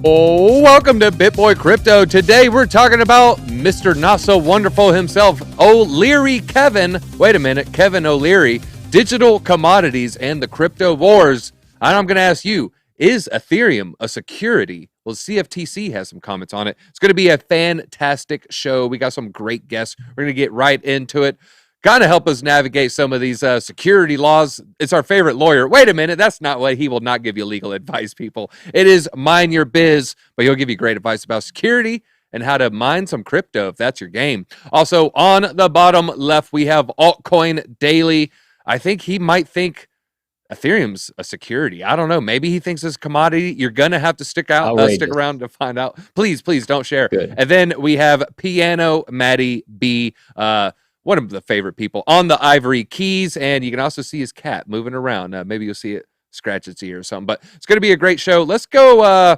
Oh, welcome to BitBoy Crypto. Today we're talking about Mr. Not So Wonderful himself, O'Leary Kevin. Wait a minute, Kevin O'Leary, digital commodities and the crypto wars. And I'm going to ask you, is Ethereum a security? Well, CFTC has some comments on it. It's going to be a fantastic show. We got some great guests. We're going to get right into it. Kind of help us navigate some of these security laws. It's our favorite lawyer. Wait a minute, that's not what he will not give you legal advice, people. It is Mine Your Biz, but he'll give you great advice about security and how to mine some crypto if that's your game. Also, on the bottom left, we have Altcoin Daily. I think he might think Ethereum's a security. I don't know. Maybe he thinks it's a commodity. You're going to have to stick around to find out. Please don't share. Good. And then we have Piano Matty B, one of the favorite people on the Ivory Keys, and you can also see his cat moving around. Maybe you'll see it scratch its ear or something, but it's going to be a great show. Let's go.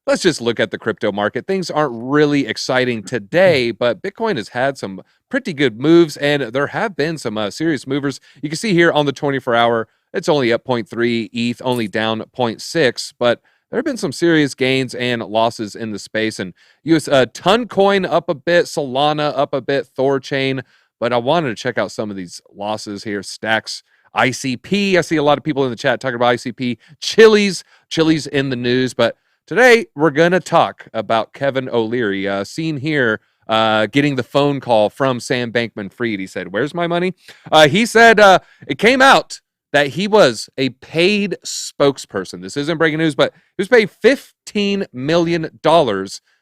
Let's just look at the crypto market. Things aren't really exciting today, but Bitcoin has had some pretty good moves, and there have been some serious movers. You can see here on the 24-hour, it's only up 0.3, ETH only down 0.6, but there have been some serious gains and losses in the space, and US Toncoin up a bit, Solana up a bit, Thorchain. But I wanted to check out some of these losses here. Stacks, ICP. I see a lot of people in the chat talking about ICP. Chili's in the news. But today we're going to talk about Kevin O'Leary, seen here getting the phone call from Sam Bankman-Fried. He said, "Where's my money?" He said it came out that he was a paid spokesperson. This isn't breaking news, but he was paid $15 million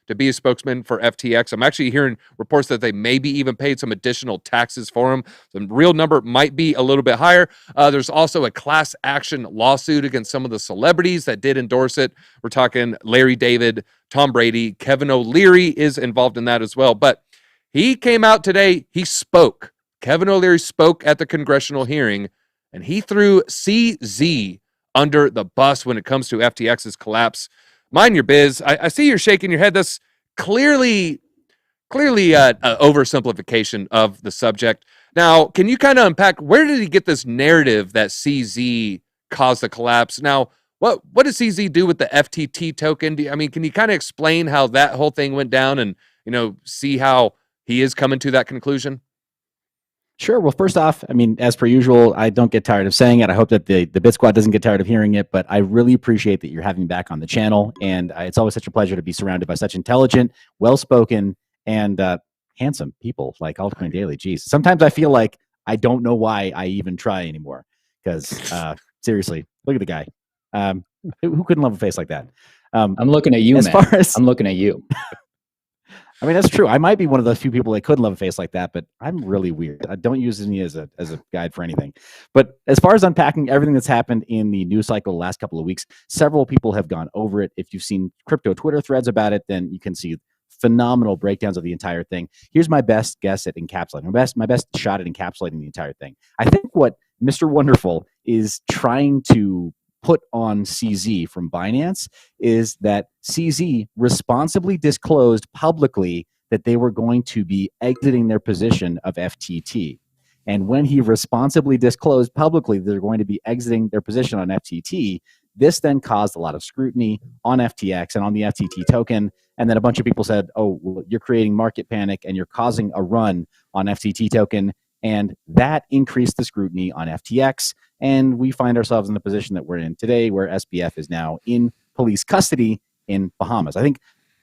to be a spokesman for FTX. I'm actually hearing reports that they maybe even paid some additional taxes for him. The real number might be a little bit higher. There's also a class action lawsuit against some of the celebrities that did endorse it. We're talking Larry David, Tom Brady, Kevin O'Leary is involved in that as well. But he came out today, he spoke. Kevin O'Leary spoke at the congressional hearing, and he threw CZ under the bus when it comes to FTX's collapse. Mind your biz. I see you're shaking your head. That's clearly an oversimplification of the subject. Now, can you kind of unpack where did he get this narrative that CZ caused the collapse? Now, what did CZ do with the FTT token? Can you kind of explain how that whole thing went down and, see how he is coming to that conclusion? Sure. Well, first off, as per usual, I don't get tired of saying it. I hope that the BitSquad doesn't get tired of hearing it, but I really appreciate that you're having me back on the channel. And it's always such a pleasure to be surrounded by such intelligent, well-spoken, and handsome people like Altcoin Daily. Geez, sometimes I feel like I don't know why I even try anymore. Because seriously, look at the guy. Who couldn't love a face like that? I'm looking at you, man. I'm looking at you. That's true. I might be one of those few people that could love a face like that, but I'm really weird. I don't use me as a guide for anything. But as far as unpacking everything that's happened in the news cycle the last couple of weeks, several people have gone over it. If you've seen crypto Twitter threads about it, then you can see phenomenal breakdowns of the entire thing. Here's my best guess at encapsulating, my best shot at encapsulating the entire thing. I think what Mr. Wonderful is trying to put on CZ from Binance is that CZ responsibly disclosed publicly that they were going to be exiting their position of FTT. And when he responsibly disclosed publicly they're going to be exiting their position on FTT, this then caused a lot of scrutiny on FTX and on the FTT token. And then a bunch of people said, oh, well, you're creating market panic and you're causing a run on FTT token. And that increased the scrutiny on FTX. And we find ourselves in the position that we're in today, where SBF is now in police custody in Bahamas. I think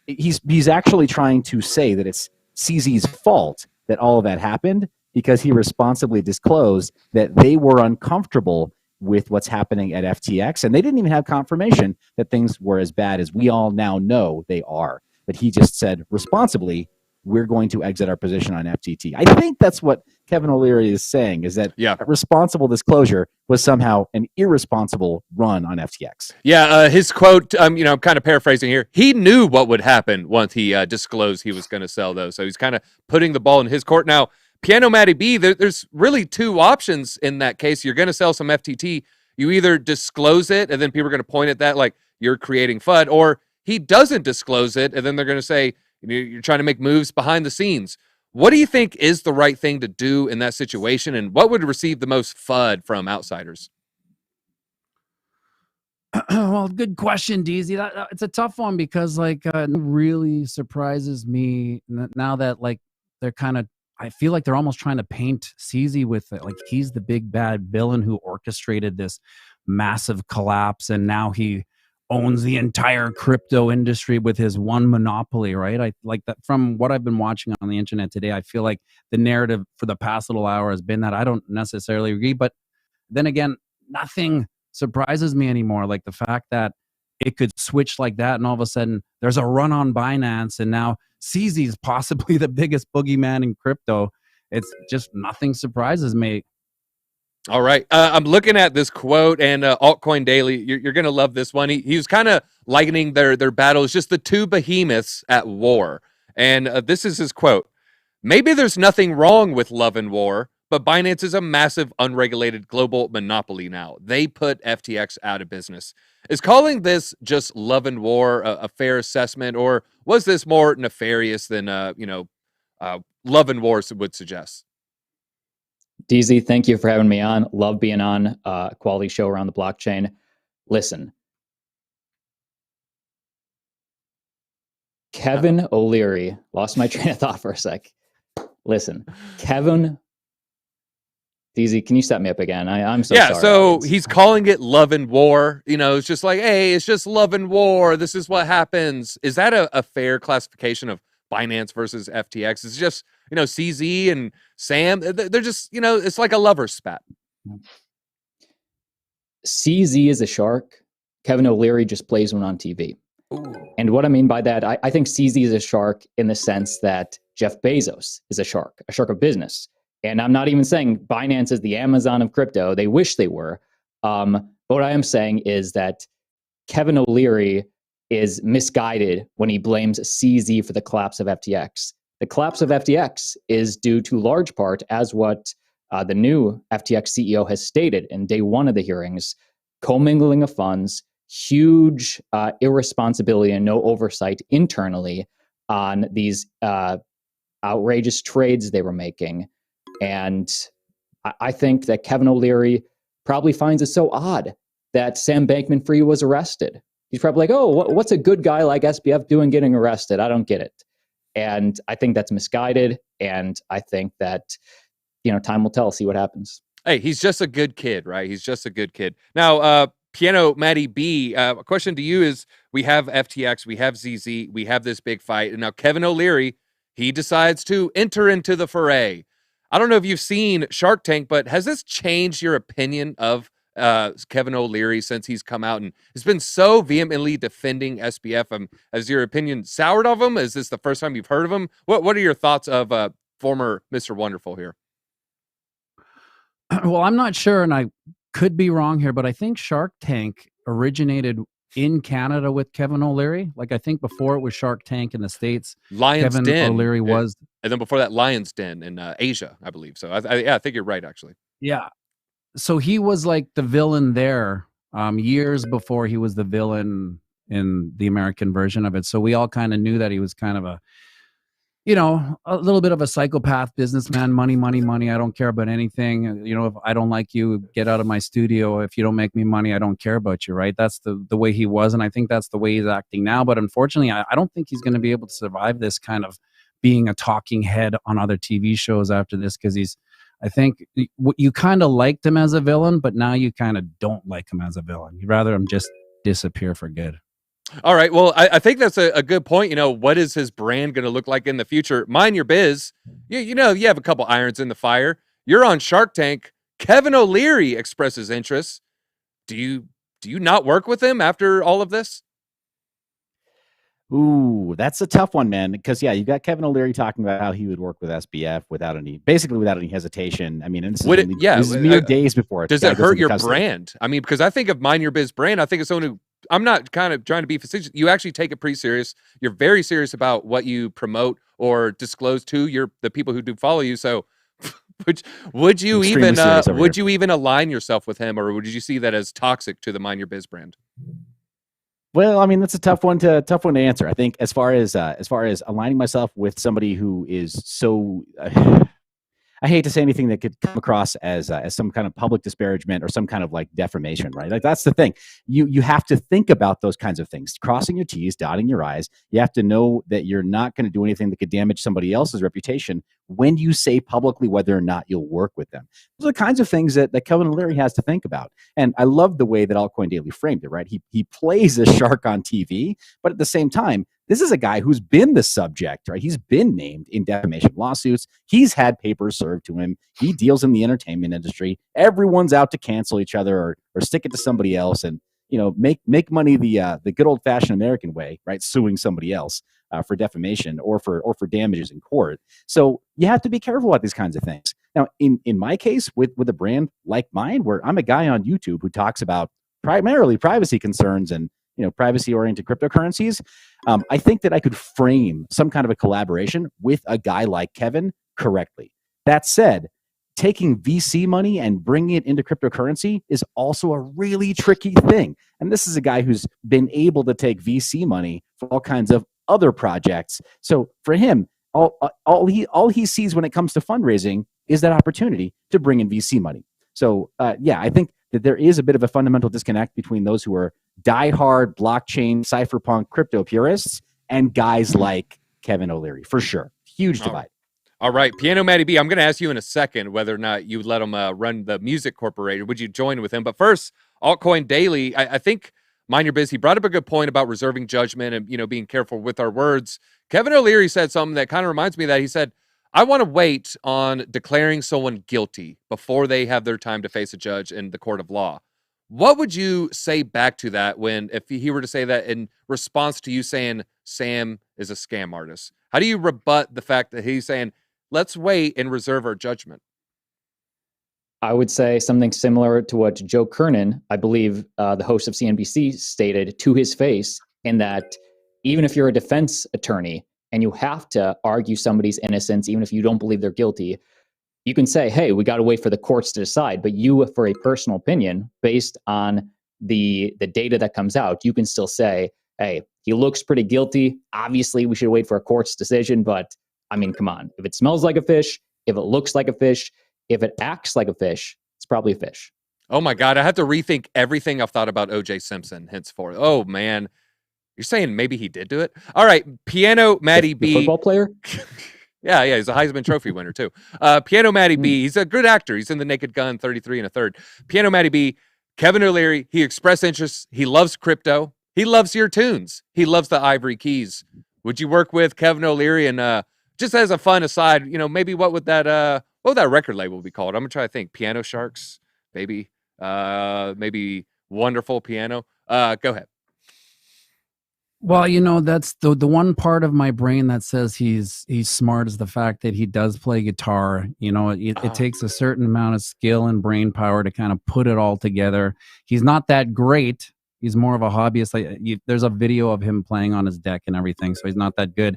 he's actually trying to say that it's CZ's fault that all of that happened because he responsibly disclosed that they were uncomfortable with what's happening at FTX. And they didn't even have confirmation that things were as bad as we all now know they are. But he just said responsibly, we're going to exit our position on FTT. I think that's what Kevin O'Leary is saying, is that responsible disclosure was somehow an irresponsible run on FTX. Yeah, his quote, I'm kind of paraphrasing here. He knew what would happen once he disclosed he was going to sell those. So he's kind of putting the ball in his court. Now, Piano Matty B, there's really two options in that case. You're going to sell some FTT. You either disclose it, and then people are going to point at that like you're creating FUD, or he doesn't disclose it, and then they're going to say, you're trying to make moves behind the scenes. What do you think is the right thing to do in that situation, and what would receive the most FUD from outsiders? Well, good question, DZ. It's a tough one because like it really surprises me now that like they're kind of. I feel like they're almost trying to paint CZ with it, like he's the big bad villain who orchestrated this massive collapse, and now he owns the entire crypto industry with his one monopoly, right? I like that. From what I've been watching on the internet today, I feel like the narrative for the past little hour has been that. I don't necessarily agree, but then again, nothing surprises me anymore. Like the fact that it could switch like that, and all of a sudden there's a run on Binance, and now CZ is possibly the biggest boogeyman in crypto. It's just nothing surprises me. All right. I'm looking at this quote, and Altcoin Daily, you're going to love this one. He was kind of likening their battle as just the two behemoths at war. And this is his quote. Maybe there's nothing wrong with love and war, but Binance is a massive unregulated global monopoly now. They put FTX out of business. Is calling this just love and war a fair assessment, or was this more nefarious than, love and war would suggest? DZ, thank you for having me on. Love being on a quality show around the blockchain. Listen, Kevin O'Leary, lost my train of thought for a sec. Listen, Kevin, DZ, can you set me up again? I'm so sorry. Yeah, so he's calling it love and war. It's just like, hey, it's just love and war. This is what happens. Is that a fair classification of Binance versus FTX? It's just, CZ and Sam, they're just, it's like a lover's spat. CZ is a shark. Kevin O'Leary just plays one on TV. Ooh. And what I mean by that, I think CZ is a shark in the sense that Jeff Bezos is a shark of business. And I'm not even saying Binance is the Amazon of crypto. They wish they were. But what I am saying is that Kevin O'Leary is misguided when he blames CZ for the collapse of FTX. The collapse of FTX is due to large part, as what the new FTX CEO has stated in day one of the hearings, commingling of funds, huge irresponsibility and no oversight internally on these outrageous trades they were making. And I think that Kevin O'Leary probably finds it so odd that Sam Bankman-Fried was arrested. He's probably like, oh, what's a good guy like SBF doing getting arrested? I don't get it. And I think that's misguided. And I think that, time will tell, see what happens. Hey, he's just a good kid, right? He's just a good kid. Now, Piano Matty B, a question to you is, we have FTX, we have ZZ, we have this big fight. And now Kevin O'Leary, he decides to enter into the foray. I don't know if you've seen Shark Tank, but has this changed your opinion of Kevin O'Leary since he's come out and has been so vehemently defending SBF? Has your opinion soured of him? Is this the first time you've heard of him? What are your thoughts of former Mr. Wonderful here? Well, I'm not sure, and I could be wrong here, but I think Shark Tank originated in Canada with Kevin O'Leary. Like, I think before it was Shark Tank in the States, Kevin O'Leary was. And then before that, Lion's Den in Asia, I believe. So I think you're right, actually. Yeah. So he was like the villain there years before he was the villain in the American version of it. So we all kind of knew that he was kind of a little bit of a psychopath businessman, money. I don't care about anything. If I don't like you, get out of my studio. If you don't make me money, I don't care about you, right? That's the way he was. And I think that's the way he's acting now. But unfortunately, I don't think he's going to be able to survive this kind of being a talking head on other TV shows after this, because I think you kind of liked him as a villain, but now you kind of don't like him as a villain. You'd rather him just disappear for good. All right. Well, I think that's a good point. What is his brand going to look like in the future? Mine Your Biz. You have a couple irons in the fire. You're on Shark Tank. Kevin O'Leary expresses interest. Do you not work with him after all of this? Ooh, that's a tough one, man. Because you got Kevin O'Leary talking about how he would work with SBF without any hesitation. I mean, and this is mere days before it. Does it hurt your brand? I mean, because I think of Mine Your Biz brand, I think it's someone who, I'm not kind of trying to be facetious. You actually take it pretty serious. You're very serious about what you promote or disclose to the people who do follow you. So, would you even align yourself with him, or would you see that as toxic to the Mine Your Biz brand? Well, I mean, that's a tough one to answer. I think as far as aligning myself with somebody who is so, I hate to say anything that could come across as some kind of public disparagement or some kind of like defamation, right? Like that's the thing. You have to think about those kinds of things, crossing your T's, dotting your I's. You have to know that you're not going to do anything that could damage somebody else's reputation when you say publicly whether or not you'll work with them. Those are the kinds of things that Kevin O'Leary has to think about. And I love the way that Altcoin Daily framed it, right? He plays a shark on TV, but at the same time, this is a guy who's been the subject, right? He's been named in defamation lawsuits. He's had papers served to him. He deals in the entertainment industry. Everyone's out to cancel each other or stick it to somebody else and, make money the good old fashioned American way, right? Suing somebody else for defamation or for damages in court. So you have to be careful about these kinds of things. Now, in my case, with a brand like mine, where I'm a guy on YouTube who talks about primarily privacy concerns and privacy-oriented cryptocurrencies, I think that I could frame some kind of a collaboration with a guy like Kevin correctly. That said, taking VC money and bringing it into cryptocurrency is also a really tricky thing. And this is a guy who's been able to take VC money for all kinds of other projects. So for him, all he sees when it comes to fundraising is that opportunity to bring in VC money. So I think that there is a bit of a fundamental disconnect between those who are diehard blockchain, cypherpunk, crypto purists and guys like Kevin O'Leary, for sure. Huge divide. All right, Piano Matty B, I'm going to ask you in a second whether or not you would let him run the music corporation. Would you join with him? But first, Altcoin Daily, I think Mine Your Biz, he brought up a good point about reserving judgment and, being careful with our words. Kevin O'Leary said something that kind of reminds me of that. He said, I want to wait on declaring someone guilty before they have their time to face a judge in the court of law. What would you say back to that if he were to say that in response to you saying Sam is a scam artist? How do you rebut the fact that he's saying, let's wait and reserve our judgment? I would say something similar to what Joe Kernan, I believe the host of CNBC, stated to his face, in that even if you're a defense attorney and you have to argue somebody's innocence, even if you don't believe they're guilty, you can say, hey, we got to wait for the courts to decide. But you, for a personal opinion, based on the data that comes out, you can still say, hey, he looks pretty guilty. Obviously, we should wait for a court's decision. But I mean, come on. If it smells like a fish, if it looks like a fish, if it acts like a fish, it's probably a fish. Oh, my God. I have to rethink everything I've thought about O.J. Simpson henceforth. Oh, man. You're saying maybe he did do it? All right. Piano Matty B. The football player? Yeah, he's a Heisman Trophy winner, too. Piano Matty B. He's a good actor. He's in The Naked Gun, 33 1/3. Piano Matty B. Kevin O'Leary, he expressed interest. He loves crypto. He loves your tunes. He loves the Ivory Keys. Would you work with Kevin O'Leary? And just as a fun aside, maybe what would that record label be called? I'm going to try to think. Piano Sharks, maybe. Maybe Wonderful Piano. Go ahead. Well, that's the one part of my brain that says he's smart is the fact that he does play guitar. It takes a certain amount of skill and brain power to kind of put it all together. He's not that great. He's more of a hobbyist. There's a video of him playing on his deck and everything, so he's not that good.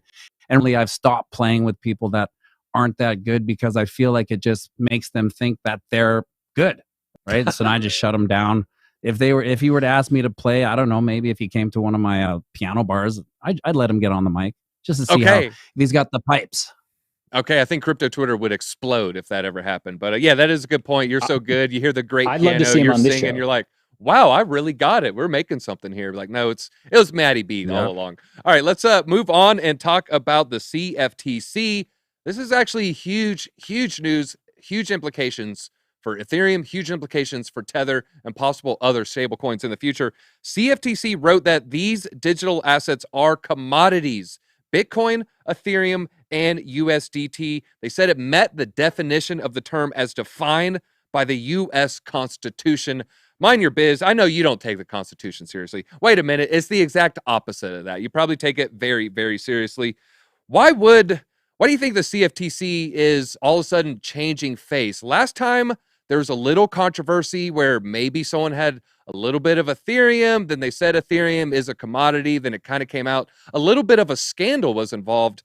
And really, I've stopped playing with people that aren't that good because I feel like it just makes them think that they're good, right? So I just shut them down. If he were to ask me to play, I don't know, maybe if he came to one of my piano bars, I'd let him get on the mic just to see if he's got the pipes. Okay, I think crypto Twitter would explode if that ever happened. But yeah, that is a good point. You're so good. You hear the great I'd piano, love to see him you're on this singing, show. you're like, wow, I really got it. We're making something here. Like, no, it was Matty B all along. All right, let's move on and talk about the CFTC. This is actually huge news, huge implications for Ethereum, huge implications for Tether and possible other stablecoins in the future. CFTC wrote that these digital assets are commodities. Bitcoin, Ethereum, and USDT. They said it met the definition of the term as defined by the U.S. Constitution. Mind your biz. I know you don't take the Constitution seriously. Wait a minute. It's the exact opposite of that. You probably take it very, very seriously. Why do you think the CFTC is all of a sudden changing face? Last time, there was a little controversy where maybe someone had a little bit of Ethereum, then they said Ethereum is a commodity, then it kind of came out. A little bit of a scandal was involved.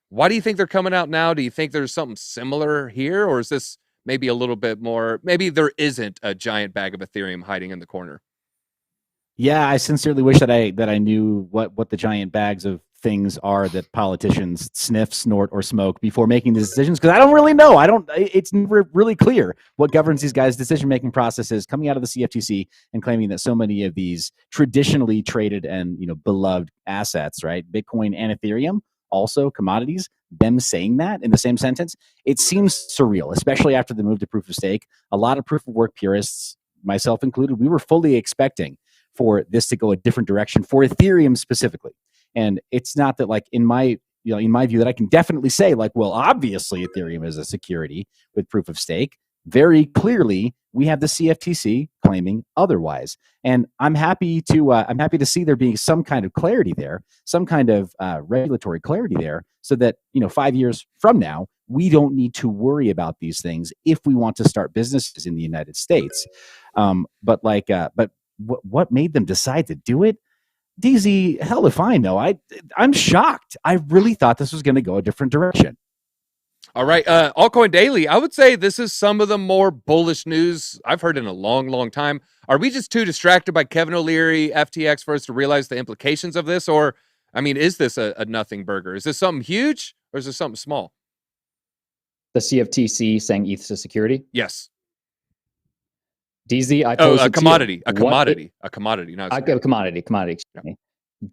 Why do you think they're coming out now? Do you think there's something similar here, or is this maybe a little bit more, maybe there isn't a giant bag of Ethereum hiding in the corner? Yeah, I sincerely wish that I knew what the giant bags of things are that politicians sniff, snort, or smoke before making these decisions? Because I don't really know. It's never really clear what governs these guys' decision-making processes coming out of the CFTC and claiming that so many of these traditionally traded and beloved assets, right, Bitcoin and Ethereum, also commodities, them saying that in the same sentence, it seems surreal, especially after the move to proof of stake. A lot of proof of work purists, myself included, we were fully expecting for this to go a different direction for Ethereum specifically. And it's not that, like, in my view, that I can definitely say, like, well, obviously Ethereum is a security with proof of stake. Very clearly, we have the CFTC claiming otherwise, and I'm happy to see there being some kind of clarity there, some kind of regulatory clarity there, so that 5 years from now we don't need to worry about these things if we want to start businesses in the United States. But what made them decide to do it? DZ, hell if I know. I'm shocked. I really thought this was going to go a different direction. All right, Altcoin Daily, I would say this is some of the more bullish news I've heard in a long, long time. Are we just too distracted by Kevin O'Leary, FTX, for us to realize the implications of this? Or, I mean, is this a nothing burger? Is this something huge, or is this something small? The CFTC saying ETH is a security? Yes. DZ, a commodity, a commodity, not a commodity. Excuse me.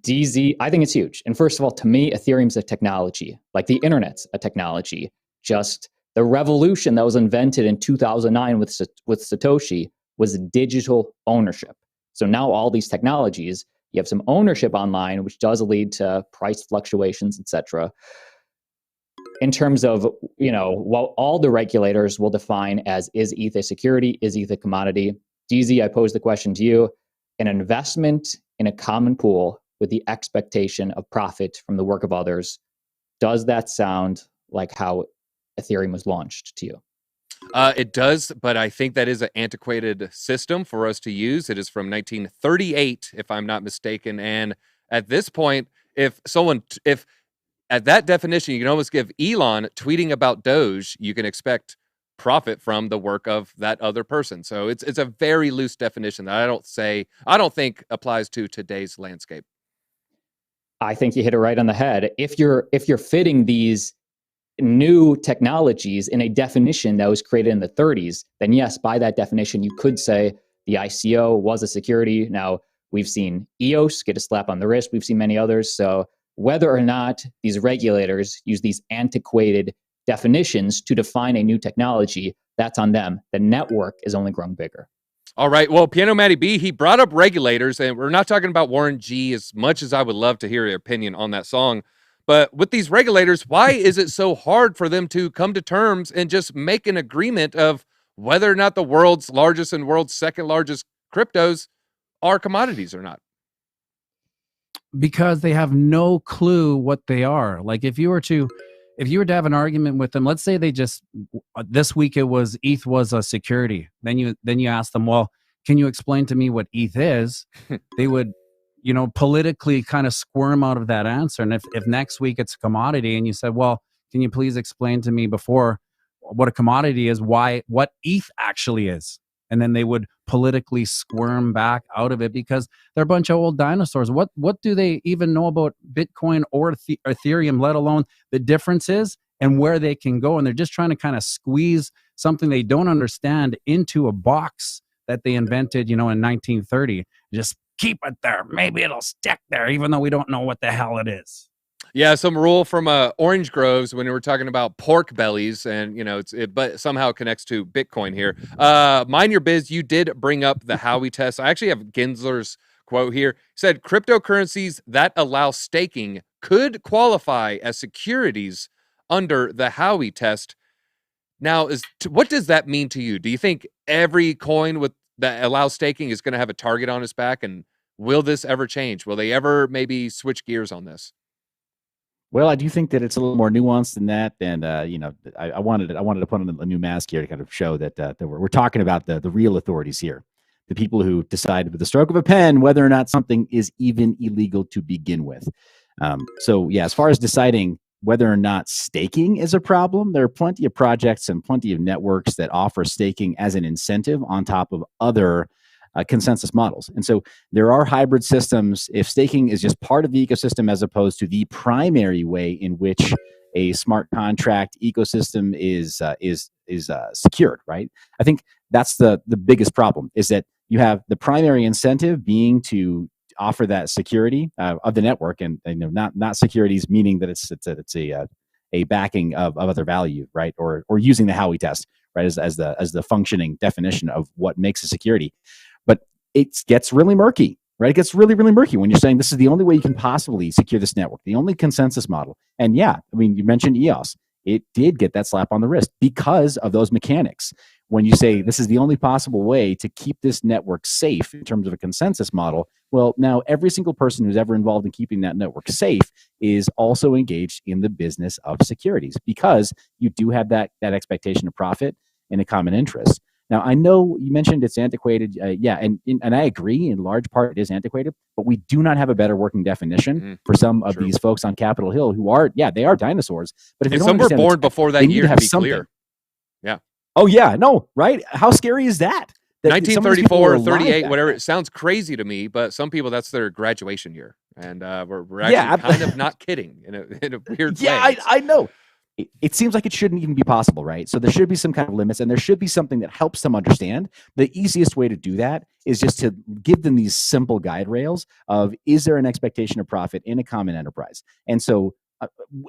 DZ, I think it's huge. And first of all, to me, Ethereum's a technology, like the internet's a technology. Just the revolution that was invented in 2009 with Satoshi was digital ownership. So now all these technologies, you have some ownership online, which does lead to price fluctuations, etc. In terms of, what all the regulators will define as, is ETH a security, is ETH a commodity? DZ, I pose the question to you. An investment in a common pool with the expectation of profit from the work of others, does that sound like how Ethereum was launched to you? It does, but I think that is an antiquated system for us to use. It is from 1938, if I'm not mistaken. And at this point, if at that definition, you can almost give Elon tweeting about Doge, you can expect profit from the work of that other person. So it's a very loose definition that I don't think applies to today's landscape. I think you hit it right on the head. If you're fitting these new technologies in a definition that was created in the 30s, then yes, by that definition, you could say the ICO was a security. Now, we've seen EOS get a slap on the wrist. We've seen many others. So whether or not these regulators use these antiquated definitions to define a new technology, that's on them. The network is only growing bigger. All right. Well, Piano Matty B, he brought up regulators, and we're not talking about Warren G as much as I would love to hear your opinion on that song. But with these regulators, why is it so hard for them to come to terms and just make an agreement of whether or not the world's largest and world's second largest cryptos are commodities or not? Because they have no clue what they are. Like if you were to have an argument with them, let's say they just this week it was ETH was a security. Then you ask them, well, can you explain to me what ETH is? They would, politically kind of squirm out of that answer. And if next week it's a commodity and you said, well, can you please explain to me before what a commodity is, what ETH actually is? And then they would politically squirm back out of it because they're a bunch of old dinosaurs. What do they even know about Bitcoin or Ethereum, let alone the differences and where they can go? And they're just trying to kind of squeeze something they don't understand into a box that they invented, in 1930. Just keep it there. Maybe it'll stick there, even though we don't know what the hell it is. Yeah, some rule from Orange Groves when we were talking about pork bellies, and but somehow it connects to Bitcoin here. Mine Your Biz, you did bring up the Howey test. I actually have Gensler's quote here. He said, cryptocurrencies that allow staking could qualify as securities under the Howey test. Now, what does that mean to you? Do you think every coin that allows staking is going to have a target on its back? And will this ever change? Will they ever maybe switch gears on this? Well, I do think that it's a little more nuanced than that, and I wanted to put on a new mask here to kind of show that we're talking about the real authorities here, the people who decide with the stroke of a pen whether or not something is even illegal to begin with. So yeah, as far as deciding whether or not staking is a problem, there are plenty of projects and plenty of networks that offer staking as an incentive on top of other consensus models. And so there are hybrid systems. If staking is just part of the ecosystem as opposed to the primary way in which a smart contract ecosystem is secured, right? I think that's the biggest problem, is that you have the primary incentive being to offer that security of the network, and not securities meaning that it's a backing of other value, right? Or using the Howey test, right, as the functioning definition of what makes a security. But it gets really murky, right? It gets really, really murky when you're saying this is the only way you can possibly secure this network, the only consensus model. And yeah, I mean, you mentioned EOS. It did get that slap on the wrist because of those mechanics. When you say this is the only possible way to keep this network safe in terms of a consensus model, well, now every single person who's ever involved in keeping that network safe is also engaged in the business of securities, because you do have that expectation of profit and a common interest. Now, I know you mentioned it's antiquated. And I agree, in large part it is antiquated, but we do not have a better working definition for some of these folks on Capitol Hill who are, they are dinosaurs. But if some were born before that year, to be clear. Yeah. Oh, yeah. No, right? How scary is that? 1934 or 38, whatever. It sounds crazy to me, but some people, that's their graduation year. And we're actually kind of not kidding in a weird way. Yeah, I know. It seems like it shouldn't even be possible, right? So there should be some kind of limits, and there should be something that helps them understand. The easiest way to do that is just to give them these simple guide rails of, is there an expectation of profit in a common enterprise? And so,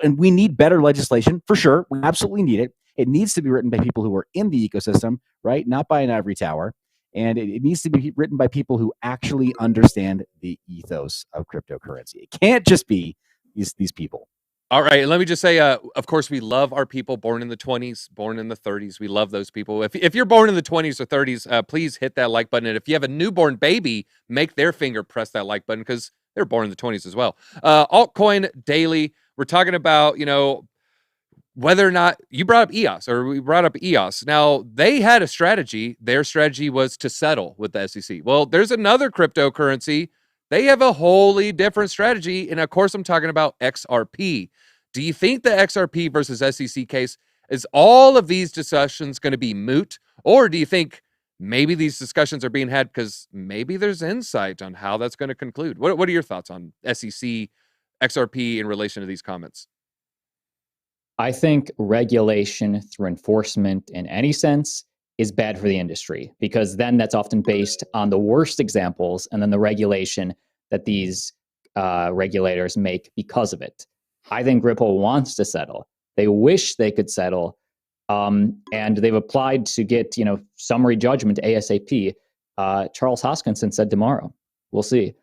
and we need better legislation, for sure. We absolutely need it. It needs to be written by people who are in the ecosystem, right? Not by an ivory tower. And it needs to be written by people who actually understand the ethos of cryptocurrency. It can't just be these people. All right, let me just say, of course, we love our people born in the 20s, born in the 30s. We love those people. If you're born in the 20s or 30s, please hit that like button. And if you have a newborn baby, make their finger press that like button, because they're born in the 20s as well. Altcoin Daily, we're talking about, whether or not you brought up EOS, or we brought up EOS. Now, they had a strategy. Their strategy was to settle with the SEC. Well, there's another cryptocurrency. They have a wholly different strategy. And of course, I'm talking about XRP. Do you think the XRP versus SEC case, is all of these discussions going to be moot? Or do you think maybe these discussions are being had because maybe there's insight on how that's going to conclude? What are your thoughts on SEC, XRP in relation to these comments? I think regulation through enforcement in any sense is bad for the industry, because then that's often based on the worst examples and then the regulation that these regulators make because of it. I think Ripple wants to settle. They wish they could settle, and they've applied to get summary judgment ASAP. Charles Hoskinson said tomorrow. We'll see.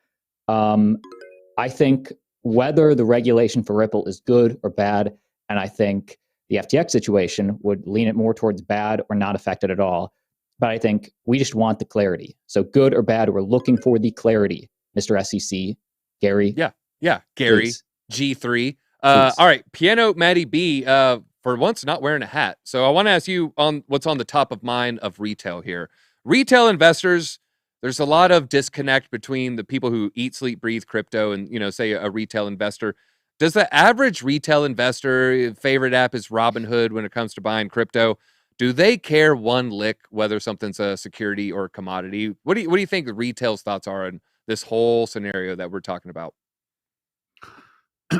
I think whether the regulation for Ripple is good or bad, and I think the FTX situation would lean it more towards bad or not affected at all. But I think we just want the clarity. So good or bad, we're looking for the clarity. Mr. SEC, Gary. Yeah, Gary, please. G3. All right, Piano Matty B, for once not wearing a hat. So I want to ask you on what's on the top of mind of retail here. Retail investors, there's a lot of disconnect between the people who eat, sleep, breathe crypto and, say a retail investor. Does the average retail investor, favorite app is Robinhood when it comes to buying crypto? Do they care one lick whether something's a security or a commodity? What do you think the retail's thoughts are on this whole scenario that we're talking about?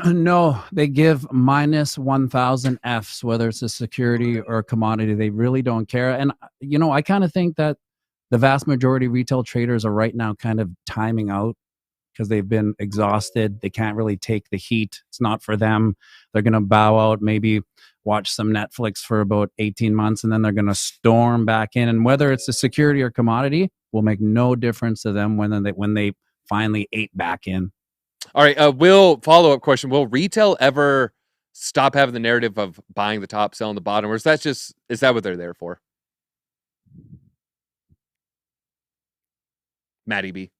No, they give minus 1,000 Fs, whether it's a security or a commodity. They really don't care. And, I kind of think that the vast majority of retail traders are right now kind of timing out because they've been exhausted. They can't really take the heat. It's not for them. They're going to bow out, maybe watch some Netflix for about 18 months, and then they're going to storm back in. And whether it's a security or commodity will make no difference to them when they finally ate back in. All right, Will, follow-up question. Will retail ever stop having the narrative of buying the top, selling the bottom, or is that what they're there for? Matty B.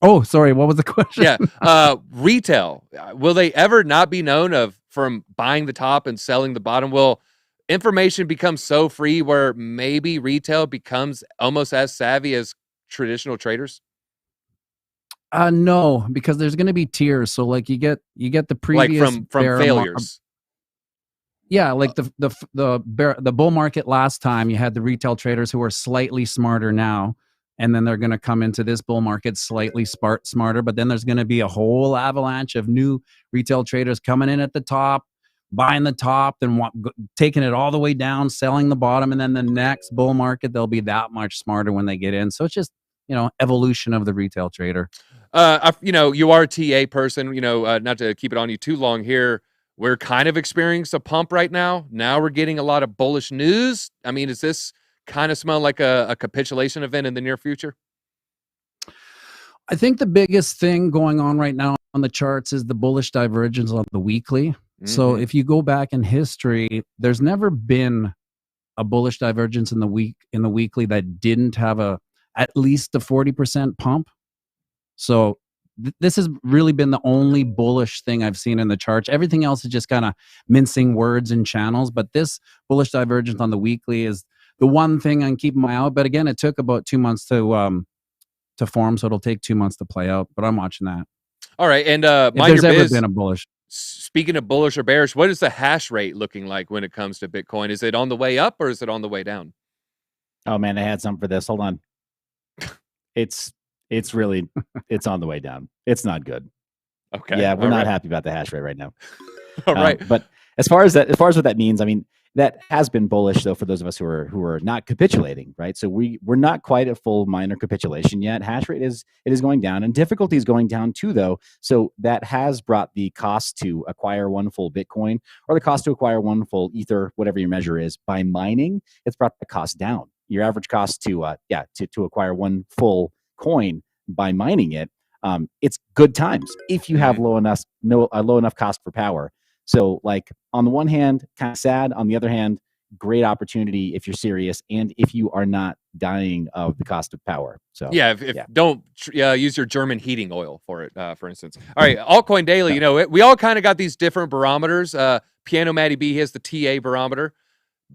Oh, sorry. What was the question? Yeah. Retail. Will they ever not be known from buying the top and selling the bottom? Will information become so free where maybe retail becomes almost as savvy as traditional traders? No, because there's going to be tiers. So like you get the previous like from failures. Yeah, like the bull market last time, you had the retail traders who are slightly smarter now. and then they're going to come into this bull market slightly smarter, but then there's going to be a whole avalanche of new retail traders coming in at the top, buying the top, then taking it all the way down, selling the bottom, and then the next bull market they'll be that much smarter when they get in. So it's just, evolution of the retail trader. You are a TA person, not to keep it on you too long here. We're kind of experiencing a pump right now. Now we're getting a lot of bullish news. I mean, is this kind of smell like a capitulation event in the near future? I think the biggest thing going on right now on the charts is the bullish divergence on the weekly. So if you go back in history, there's never been a bullish divergence in the weekly that didn't have at least a 40% pump. So this has really been the only bullish thing I've seen in the charts. Everything else is just kind of mincing words and channels, but this bullish divergence on the weekly is the one thing I'm keeping my eye out. But again, it took about 2 months to form, so it'll take 2 months to play out. But I'm watching that. All right, and if there's ever been a bullish. Speaking of bullish or bearish, what is the hash rate looking like when it comes to Bitcoin? Is it on the way up or is it on the way down? Oh man, I had something for this. Hold on. It's on the way down. It's not good. Okay. Yeah, we're not happy about the hash rate right now. All right. But as far as what that means, I mean, that has been bullish though for those of us who are not capitulating, right? So we're not quite at full minor capitulation yet. Hash rate is going down, and difficulty is going down too, though. So that has brought the cost to acquire one full Bitcoin, or the cost to acquire one full Ether, whatever your measure is, by mining. It's brought the cost down. Your average cost to acquire one full coin by mining it, it's good times if you have low enough cost per power. So like on the one hand, kind of sad. On the other hand, great opportunity if you're serious and if you are not dying of the cost of power. So don't use your German heating oil for it, for instance. All right, Altcoin Daily. We all kind of got these different barometers. Piano Matty B, he has the TA barometer.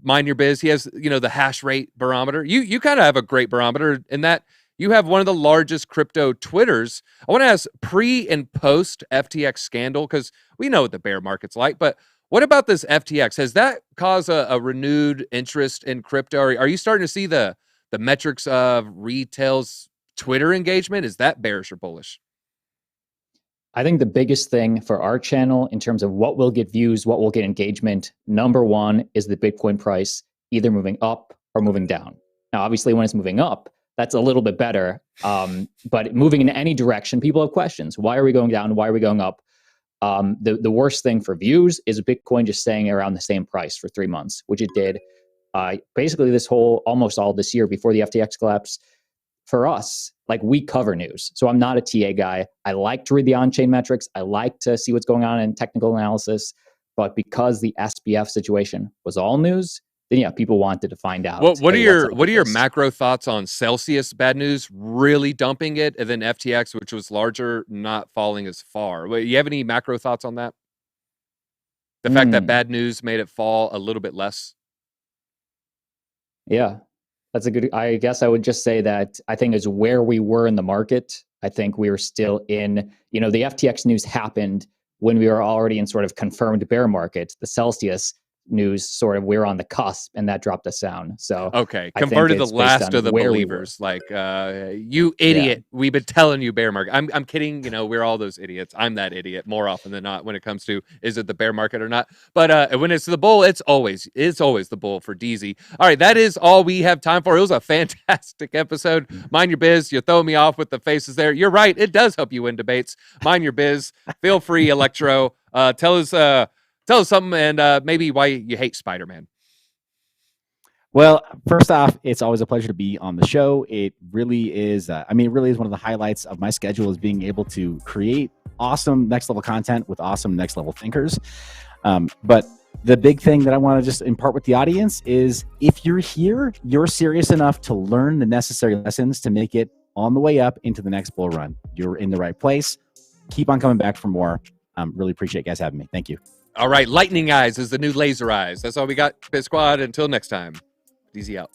Mine Your Biz, he has the hash rate barometer. You kind of have a great barometer in that you have one of the largest crypto Twitters. I want to ask pre and post FTX scandal, because we know what the bear market's like, but what about this FTX? Has that caused a renewed interest in crypto? Are you starting to see the metrics of retail's Twitter engagement? Is that bearish or bullish? I think the biggest thing for our channel in terms of what will get views, what will get engagement, number one is the Bitcoin price either moving up or moving down. Now, obviously, when it's moving up, that's a little bit better. But moving in any direction, people have questions. Why are we going down? Why are we going up? The worst thing for views is Bitcoin just staying around the same price for 3 months, which it did basically almost all this year before the FTX collapse. For us, like, we cover news. So I'm not a TA guy. I like to read the on-chain metrics. I like to see what's going on in technical analysis. But because the SBF situation was all news, then people wanted to find out. What are your macro thoughts on Celsius bad news really dumping it, and then FTX, which was larger, not falling as far? You have any macro thoughts on that? The fact that bad news made it fall a little bit less. Yeah, that's a good. I guess I would just say that I think is where we were in the market. I think we were still in. The FTX news happened when we were already in sort of confirmed bear market. The Celsius news sort of we're on the cusp, and that dropped us down. So okay, converted the last of the believers. You idiot, we've been telling you bear market. I'm kidding. We're all those idiots. I'm that idiot more often than not when it comes to is it the bear market or not. But when it's the bull, it's always the bull for DZ. All right, that is all we have time for. It was a fantastic episode. Mind Your Biz. You're throwing me off with the faces there. You're right, it does help you win debates. Mind Your Biz. Feel free, Electro. Tell us something, and maybe why you hate Spider-Man. Well, first off, it's always a pleasure to be on the show. It really is. It really is one of the highlights of my schedule, is being able to create awesome next level content with awesome next level thinkers. But the big thing that I want to just impart with the audience is, if you're here, you're serious enough to learn the necessary lessons to make it on the way up into the next bull run. You're in the right place. Keep on coming back for more. Really appreciate you guys having me. Thank you. All right, lightning eyes is the new laser eyes. That's all we got, BitSquad. Until next time, DZ out.